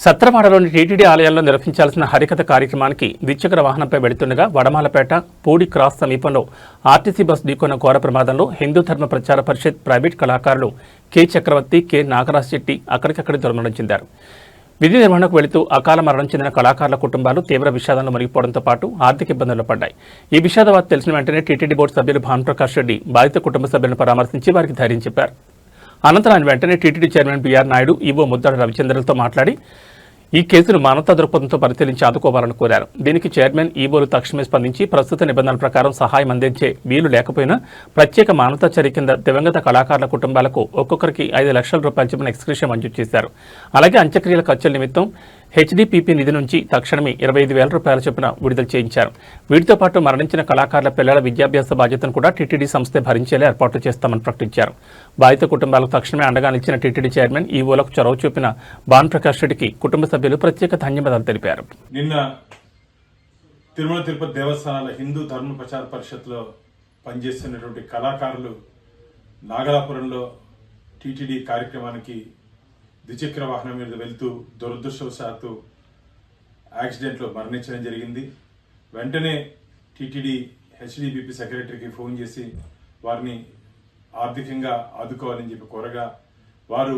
సత్రవాడలోని TTD ఆలయాల్లో నిర్వహించాల్సిన హరికథ కార్యక్రమానికి ద్విచక్ర వాహనంపై వెళుతుండగా వడమాలపేట పూడి క్రాస్ సమీపంలో ఆర్టీసీ బస్ ఢీకొన్న ఘోర ప్రమాదంలో హిందూ ధర్మ ప్రచార పరిషత్ ప్రైవేట్ కళాకారులు కె చక్రవర్తి కె నాగరాజ్ శెట్టి అక్కడికక్కడి దుర్మరణం చెందారు. విధి నిర్వహణకు వెళుతూ అకాల మరణం చెందిన కళాకారుల కుటుంబాలు తీవ్ర విషాదంలో మునిగిపోవడంతో పాటు ఆర్థిక ఇబ్బందులు పడ్డాయి. ఈ విషాద వార్త తెలిసిన వెంటనే టీటీడీ బోర్డు సభ్యులు భానుప్రకాష్ రెడ్డి బాధిత కుటుంబ సభ్యులను పరామర్శించి వారికి ధైర్యం చెప్పారు. అనంతరం ఆయన వెంటనే TTD chairman BR Naidu, EO Muddada రవిచంద్రలతో మాట్లాడి ఈ కేసును మానవతా దృక్పథంతో పరిశీలించి ఆదుకోవాలని కోరారు. దీనికి చైర్మన్, ఈవోలు తక్షణమే స్పందించి ప్రస్తుత నిబంధనల ప్రకారం సహాయం అందించే వీలు లేకపోయినా ప్రత్యేక మానవతా చర్య కింద దివంగత కళాకారుల కుటుంబాలకు ఒక్కొక్కరికి 5 లక్షల రూపాయల చొప్పున ఎక్స్గ్రేషియా మంజూరు చేశారు. అలాగే అంత్యక్రియల ఖర్చుల నిమిత్తం హెచ్డీపీపీ నిధి నుంచి తక్షణమే 25,000 రూపాయల చొప్పున విడుదల చేయించారు. వీటితో పాటు మరణించిన కళాకారుల పిల్లల విద్యాభ్యాస బాధ్యతను కూడా టీటీడీ సంస్థే భరించేలా ఏర్పాట్లు చేస్తామని ప్రకటించారు. బాధిత కుటుంబాలకు తక్షణమే అండగా నిలిచిన టీటీడీ చైర్మన్, ఈవోలకు చొరవ చూపిన భానుప్రకాష్ రెడ్డికి కుటుంబ సభ్యులు ప్రత్యేక ధన్యవాదాలు తెలిపారు. నిన్న తిరుమల తిరుపతి దేవస్థానాల హిందూ ధర్మ ప్రచార పరిషత్లో పనిచేస్తున్నటువంటి కళాకారులు నాగలాపురంలో టీటీడీ కార్యక్రమానికి ద్విచక్ర వాహనం మీద వెళ్తూ దురదృష్టవశాత్తు యాక్సిడెంట్లో మరణించడం జరిగింది. వెంటనే టీటీడీ హెచ్డీబీపీ సెక్రటరీకి ఫోన్ చేసి వారిని ఆర్థికంగా ఆదుకోవాలని చెప్పి కోరగా, వారు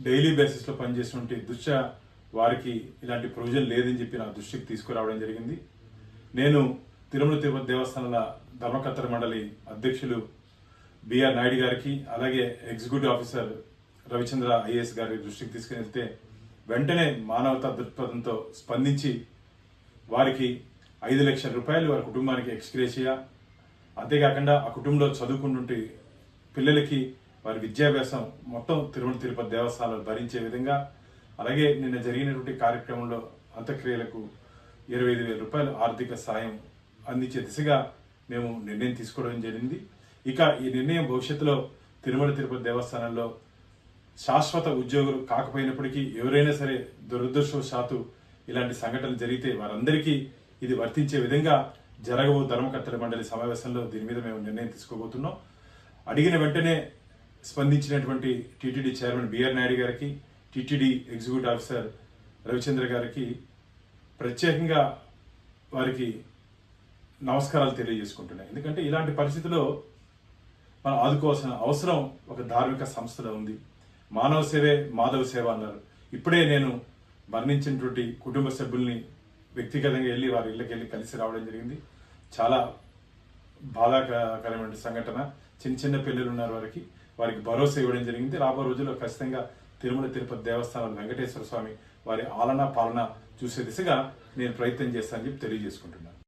డైలీ బేసిస్లో పనిచేసినటువంటి దృష్ట్యా వారికి ఇలాంటి ప్రొవిజన్ లేదని చెప్పి నా దృష్టికి తీసుకురావడం జరిగింది. నేను తిరుమల తిరుపతి దేవస్థానాల ధర్మకర్తల మండలి అధ్యక్షులు బిఆర్ నాయుడు గారికి, అలాగే ఎగ్జిక్యూటివ్ ఆఫీసర్ రవిచంద్ర ఐఏఎస్ గారి దృష్టికి తీసుకుని వెళ్తే వెంటనే మానవతా దృక్పథంతో స్పందించి వారికి 5 లక్షల రూపాయలు వారి కుటుంబానికి ఎక్స్గ్రేషియా, అంతేకాకుండా ఆ కుటుంబంలో చదువుకుంటుంటే పిల్లలకి వారి విద్యాభ్యాసం మొత్తం తిరుమల తిరుపతి దేవస్థానాలు భరించే విధంగా, అలాగే నిన్న జరిగినటువంటి కార్యక్రమంలో అంత్యక్రియలకు 25,000 రూపాయలు ఆర్థిక సాయం అందించే దిశగా మేము నిర్ణయం తీసుకోవడం జరిగింది. ఇక ఈ నిర్ణయం భవిష్యత్తులో తిరుమల తిరుపతి దేవస్థానంలో శాశ్వత ఉద్యోగులు కాకపోయినప్పటికీ ఎవరైనా సరే దురదృష్టవశాత్తు ఇలాంటి సంఘటనలు జరిగితే వారందరికీ ఇది వర్తించే విధంగా జరగబో ధర్మకర్తల మండలి సమావేశంలో దీని మీద మేము నిర్ణయం తీసుకోబోతున్నాం. అడిగిన వెంటనే స్పందించినటువంటి టీటీడీ చైర్మన్ బిఆర్ నాయుడు గారికి, టీటీడీ ఎగ్జిక్యూటివ్ ఆఫీసర్ రవిచంద్ర గారికి ప్రత్యేకంగా వారికి నమస్కారాలు తెలియజేసుకుంటున్నాయి. ఎందుకంటే ఇలాంటి పరిస్థితిలో మనం ఆదుకోవాల్సిన అవసరం ఒక ధార్మిక సంస్థలో ఉంది. మానవ సేవే మాధవ సేవ అన్నారు. ఇప్పుడే నేను మరణించినటువంటి కుటుంబ సభ్యుల్ని వ్యక్తిగతంగా వెళ్ళి వారి ఇళ్ళకి వెళ్ళి కలిసి రావడం జరిగింది. చాలా బాధాకరమైన సంఘటన. చిన్న చిన్న పిల్లలు ఉన్నారు, వారికి భరోసా ఇవ్వడం జరిగింది. రాబో రోజుల్లో ఖచ్చితంగా తిరుమల తిరుపతి దేవస్థానం వెంకటేశ్వర స్వామి వారి ఆలన పాలన చూసే దిశగా నేను ప్రయత్నం చేస్తానని చెప్పి తెలియజేసుకుంటున్నాను.